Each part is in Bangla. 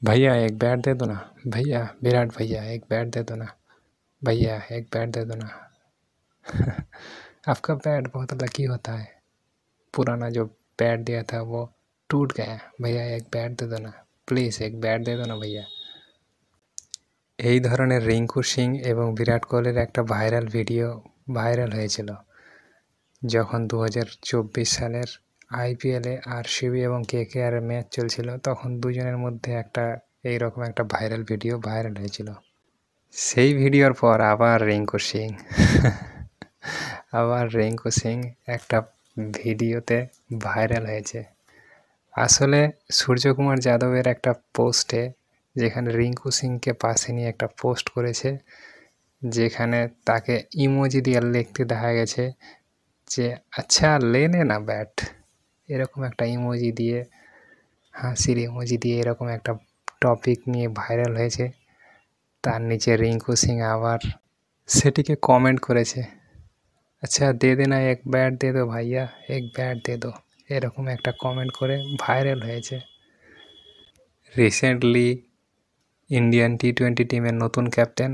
भैया एक बैट दे दो ना। भैया विराट भैया एक बैट दे दो ना। भैया एक बैट दे दो ना। आपका बैट बहुत लकी होता है। पुराना जो बैट दिया था वो टूट गया। भैया एक बैट दे दो ना, प्लिज एक बैट दे दो ना भैया। এই ধরনের রিঙ্কু সিং এবং বিরাট কোহলির একটা ভাইরাল হয়েছিল যখন 2024 সালের আইপিএলে আরসিবি এবং কেকেআরের ম্যাচ চলছিল, তখন দুজনের মধ্যে এইরকম একটা ভাইরাল হয়েছিল। সেই ভিডিওর পর আবার রিঙ্কু সিং একটা ভিডিওতে ভাইরাল হয়েছে। আসলে সূর্যকুমার যাদবের একটা পোস্টে, যেখানে রিঙ্কু সিংকে পাশে নিয়ে একটা পোস্ট করেছে, যেখানে তাকে ইমোজি দিয়ে লিখতে দেখা গেছে যে আচ্ছা লে নে না ব্যাট, এরকম একটা ইমোজি দিয়ে, হাসির ইমোজি দিয়ে এরকম একটা টপিক নিয়ে ভাইরাল হয়েছে। তার নিচে রিঙ্কু সিং আবার সেটিকে কমেন্ট করেছে, আচ্ছা দে দে না এক ব্যাট দে দো ভাইয়া, এক ব্যাট দে দো, এরকম একটা কমেন্ট করে ভাইরাল হয়েছে। রিসেন্টলি ইন্ডিয়ান টি-20 টিমের নতুন ক্যাপ্টেন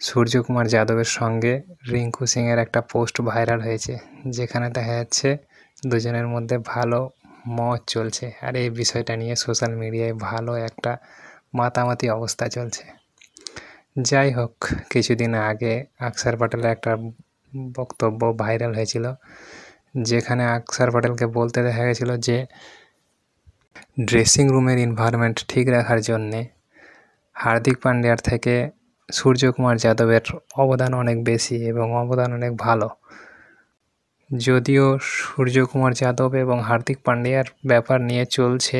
সূর্যকুমার যাদবের সঙ্গে রিঙ্কু সিংয়ের একটা পোস্ট ভাইরাল হয়েছে, যেখানে দেখা যাচ্ছে দুজনের মধ্যে ভালো মত চলছে। আর এই বিষয়টা নিয়ে সোশ্যাল মিডিয়ায় ভালো একটা মাতামাতি অবস্থা চলছে। যাই হোক, কিছুদিন আগে আকসার প্যাটেলের একটা বক্তব্য ভাইরাল হয়েছিল, যেখানে আকসার প্যাটেলকে বলতে দেখা গেছিল যে ড্রেসিং রুমের এনভায়রনমেন্ট ঠিক রাখার জন্যে হার্দিক পান্ডিয়ার থেকে সূর্যকুমার যাদবের অবদান অনেক বেশি এবং অবদান অনেক ভালো। যদিও সূর্যকুমার যাদব এবং হার্দিক পান্ডিয়ার ব্যাপার নিয়ে চলছে,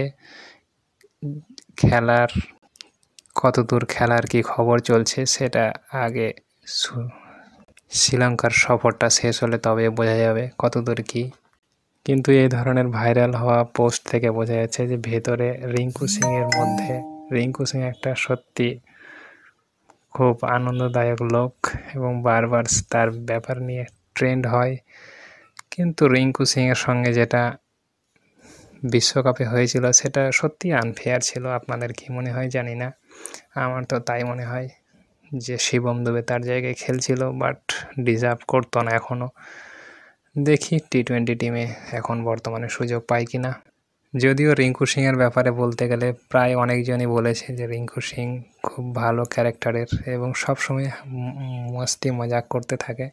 কতদূর খেলার কি খবর চলছে সেটা আগে শ্রীলঙ্কার সফরটা শেষ হলে তবে বোঝা যাবে কতদূর কি। কিন্তু এই ধরনের ভাইরাল হওয়া পোস্ট থেকে বোঝা যাচ্ছে যে ভেতরে রিঙ্কু সিং একটা সত্যি খুব আনন্দদায়ক লোক এবং বারবার তার ব্যাপার নিয়ে ট্রেন্ড হয়। কিন্তু রিঙ্কু সিংয়ের সঙ্গে যেটা বিশ্বকাপে হয়েছিল সেটা সত্যি আনফেয়ার ছিল। আপনাদের কি মনে হয় জানি না, আমার তো তাই মনে হয় যে শিবম দুবে তার জায়গায় খেলছিল, বাট ডিজার্ভ করতো না এখনও। দেখি টি-20 টিমে এখন বর্তমানে সুযোগ পায় কি না। যদিও রিঙ্কু সিংয়ের ব্যাপারে বলতে গেলে প্রায় অনেকজনই বলেছে যে রিঙ্কু সিং খুব ভালো ক্যারেক্টারের এবং সবসময় মস্তি মজাক করতে থাকে।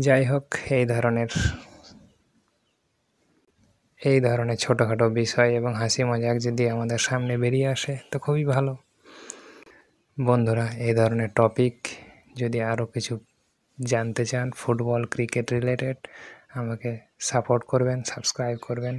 যাই হোক, এই ধরনের ছোটোখাটো বিষয় এবং হাসি মজাক যদি আমাদের সামনে বেরিয়ে আসে তো খুবই ভালো। বন্ধুরা, এই ধরনের টপিক যদি আরও কিছু জানতে চান ফুটবল ক্রিকেট রিলেটেড, আমাকে সাপোর্ট করবেন, সাবস্ক্রাইব করবেন।